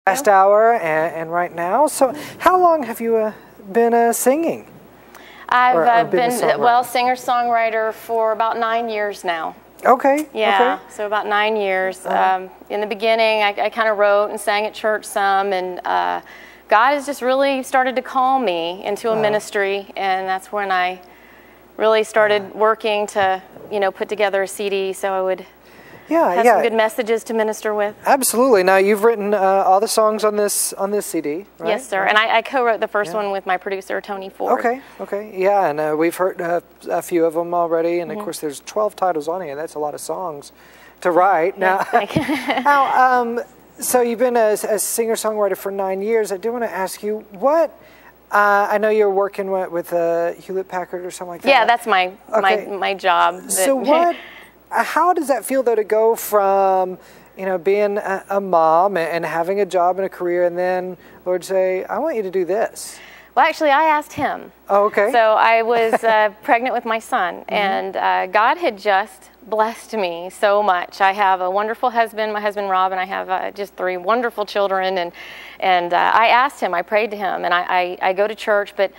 Last hour and right now. So how long have you been singing? I've been singer-songwriter for about 9 years now. Okay. Yeah, okay. so about 9 years. In the beginning, I kind of wrote and sang at church some, and God has just really started to call me into a ministry, and that's when I really started working to, put together a CD so I would have some good messages to minister with. Absolutely. Now you've written all the songs on this CD, right? Yes, sir. And I co-wrote the first one with my producer, Tony Ford. Okay. Okay. Yeah, and we've heard a few of them already, and of course there's 12 titles on here. That's a lot of songs to write. Now, so you've been a singer-songwriter for 9 years. I do want to ask you what. I know you're working with Hewlett Packard or something like that. Yeah, that's my job. So what? How does that feel, though, to go from, being a mom and having a job and a career, and then Lord say, I want you to do this? Well, actually, I asked him. Oh, okay. So I was pregnant with my son, and God had just blessed me so much. I have a wonderful husband, my husband Rob, and I have just 3 wonderful children. And I asked him, I prayed to him, and I go to church, but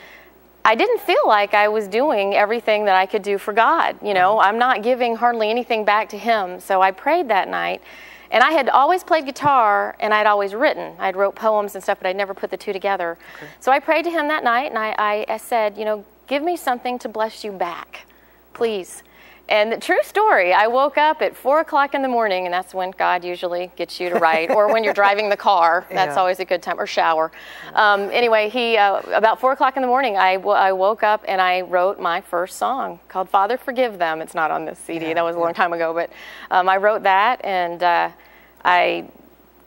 I didn't feel like I was doing everything that I could do for God. I'm not giving hardly anything back to Him. So I prayed that night, and I had always played guitar, and I'd always written. I'd wrote poems and stuff, but I'd never put the two together. Okay. So I prayed to Him that night, and I said, give me something to bless you back, please. And the true story, I woke up at 4 o'clock in the morning, and that's when God usually gets you to write, or when you're driving the car. That's always a good time, or shower. Anyway, about 4 o'clock in the morning, I woke up and I wrote my first song called Father Forgive Them. It's not on this CD. That was a long time ago, but I wrote that, and I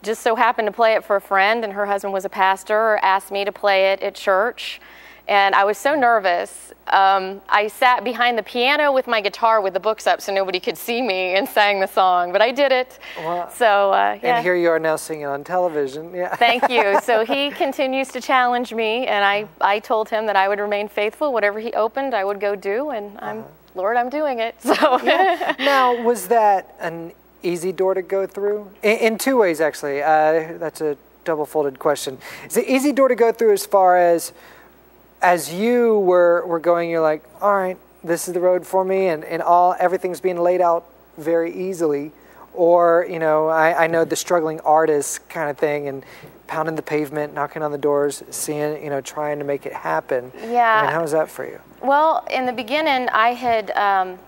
just so happened to play it for a friend, and her husband was a pastor, asked me to play it at church. And I was so nervous. I sat behind the piano with my guitar with the books up so nobody could see me, and sang the song. But I did it. Wow. So, yeah. And here you are now singing on television. Yeah. Thank you. So he continues to challenge me, and I told him that I would remain faithful. Whatever he opened, I would go do. And Lord, I'm doing it. So. Now, was that an easy door to go through? In 2 ways, actually. That's a double-folded question. It's an easy door to go through as far as you were going, you're like, all right, this is the road for me, and everything's being laid out very easily. Or, I know the struggling artist kind of thing, and pounding the pavement, knocking on the doors, seeing, trying to make it happen. Yeah. How was that for you? Well, in the beginning, I had,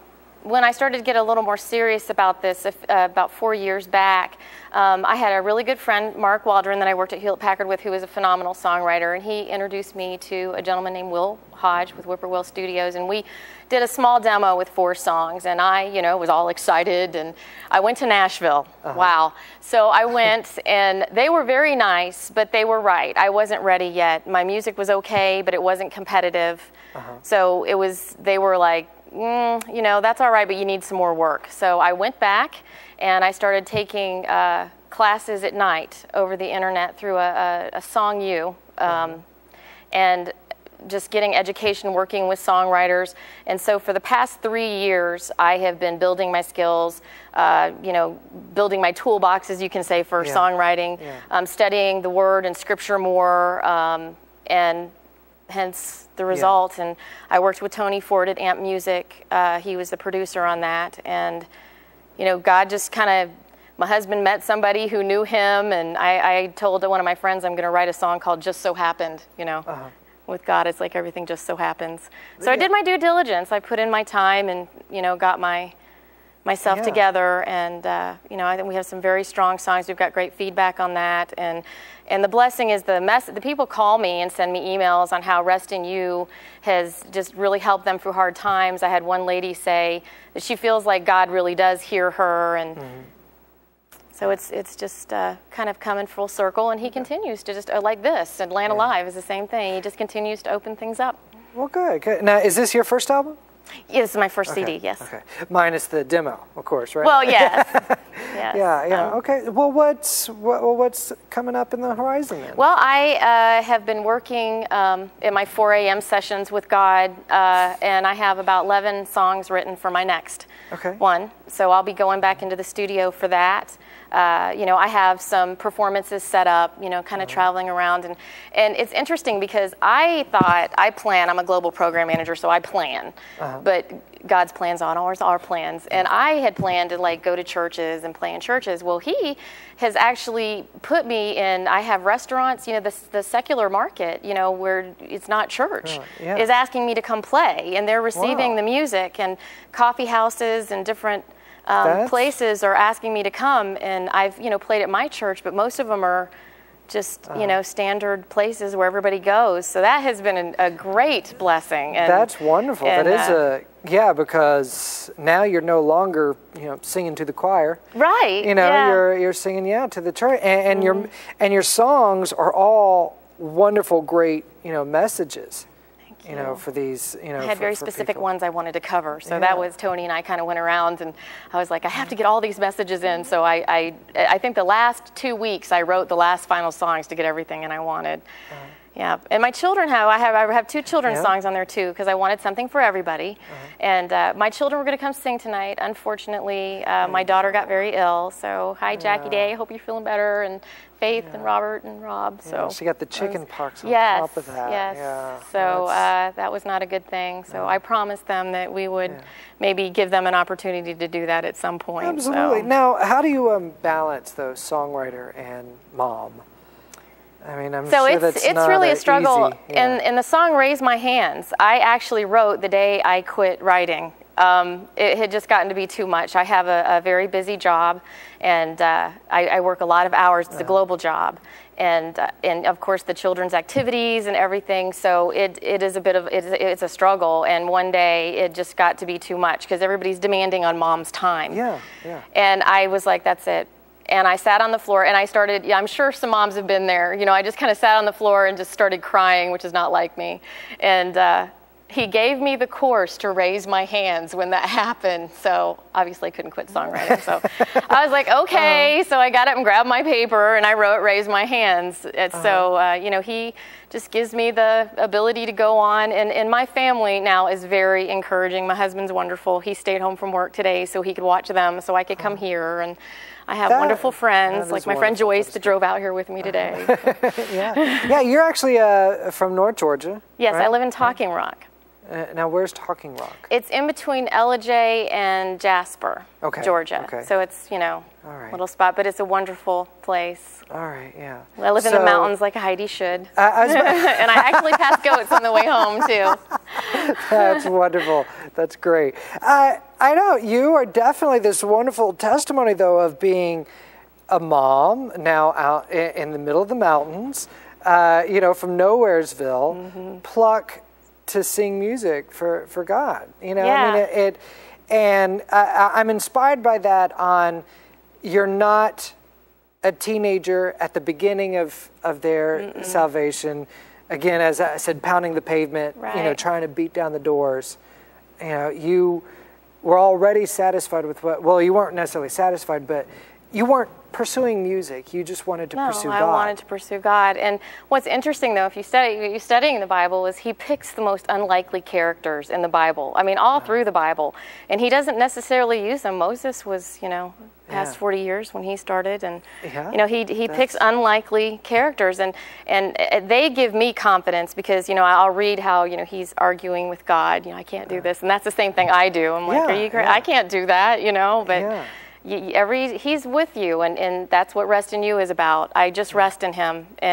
when I started to get a little more serious about this, about 4 years back, I had a really good friend, Mark Waldron, that I worked at Hewlett Packard with, who was a phenomenal songwriter, and he introduced me to a gentleman named Will Hodge with Whippoorwill Studios, and we did a small demo with 4 songs, and I, was all excited, and I went to Nashville. Wow. So I went, and they were very nice, but they were right. I wasn't ready yet. My music was okay, but it wasn't competitive. So they were like, that's all right, but you need some more work. So I went back, and I started taking classes at night over the internet through a Song U, and just getting education, working with songwriters. And so for the past 3 years, I have been building my skills, building my toolbox, as you can say, for songwriting, studying the Word and Scripture more, and hence the result. And I worked with Tony Ford at Amp Music. He was the producer on that. And, God just kind of, my husband met somebody who knew him, and I told one of my friends I'm going to write a song called Just So Happened, With God, it's like everything just so happens. So I did my due diligence. I put in my time and, got myself together. And, I think we have some very strong songs. We've got great feedback on that. And the blessing is the people call me and send me emails on how Rest in You has just really helped them through hard times. I had one lady say that she feels like God really does hear her. And so it's just kind of coming full circle, and He continues to just, like this, and Land Alive is the same thing. He just continues to open things up. Well, good. Now, is this your first album? Yeah, this is my first CD, yes. Okay. Minus the demo, of course, right? Well, yes. Yes. Yeah. Okay. Well, what's coming up in the horizon then? Well, I have been working in my 4 a.m. sessions with God, and I have about 11 songs written for my next one. So I'll be going back into the studio for that. You know, I have some performances set up, you know, kind of traveling around. And it's interesting because I thought, I'm a global program manager, so I plan. But God's plans aren't always our plans. And I had planned to like go to churches and play in churches. Well, he has actually put me in, I have restaurants, you know, the secular market, you know, where it's not church, is asking me to come play. And they're receiving the music, and coffee houses and different places are asking me to come. And I've, you know, played at my church, but most of them are just, you know, standard places where everybody goes. So that has been a great blessing. And, that's wonderful. That is because now you're no longer, you know, singing to the choir. Right. You know, you're singing, to the church. And your songs are all wonderful, great, you know, messages. You know, for these, you know, I had very specific ones I wanted to cover. So that was Tony and I kind of went around, and I was like, I have to get all these messages in. So I think the last 2 weeks I wrote the last final songs to get everything in I wanted. Yeah, and my children I have 2 children's songs on there too, because I wanted something for everybody. And my children were going to come sing tonight. Unfortunately, my daughter got very ill. So hi, Jackie Day. Hope you're feeling better. And Faith and Robert and Rob. So she got the chicken pox on top of that. Yes. So that was not a good thing. So I promised them that we would maybe give them an opportunity to do that at some point. Absolutely. So. Now, how do you balance those songwriter and mom? I mean, I'm sure that's it's not really a struggle. Easy. In the song "Raise My Hands," I actually wrote the day I quit writing. It had just gotten to be too much. I have a very busy job, and I work a lot of hours. It's a global job, and of course the children's activities and everything. So it is a bit of it's a struggle. And one day it just got to be too much because everybody's demanding on mom's time. Yeah. And I was like, that's it. And I sat on the floor and I started, I'm sure some moms have been there, you know, I just kind of sat on the floor and just started crying, which is not like me. And he gave me the course to raise my hands when that happened. So obviously I couldn't quit songwriting. So I was like, okay. So I got up and grabbed my paper and I wrote Raise My Hands. And so, you know, he just gives me the ability to go on. And my family now is very encouraging. My husband's wonderful. He stayed home from work today so he could watch them so I could come here. And I have wonderful friends, like my friend Joyce that drove out here with me today. Yeah, you're actually from North Georgia. Yes, right? I live in Talking Rock. Now, where's Talking Rock? It's in between Ellijay and Jasper, Georgia. Okay. So it's, you know, a little spot, but it's a wonderful place. All right, yeah. I live in the mountains like Heidi should. And I actually pass goats on the way home, too. That's wonderful. That's great. I know you are definitely this wonderful testimony, though, of being a mom now out in the middle of the mountains, you know, from Nowheresville, pluck to sing music for God. You know, I mean, and I'm inspired by that you're not a teenager at the beginning of their salvation. Again, as I said, pounding the pavement, you know, trying to beat down the doors. You know, you were already satisfied with you weren't necessarily satisfied, but you weren't pursuing music. You just wanted to pursue God. I wanted to pursue God. And what's interesting, though, if you're studying the Bible, is he picks the most unlikely characters in the Bible. I mean, all through the Bible. And he doesn't necessarily use them. Moses was, you know, past 40 years when he started. And, you know, he picks unlikely characters. And they give me confidence because, you know, I'll read how, you know, he's arguing with God. You know, I can't do this. And that's the same thing I do. I'm like, are you crazy? I can't do that, you know. But he's with you, and that's what Rest in You is about. I just rest in him. And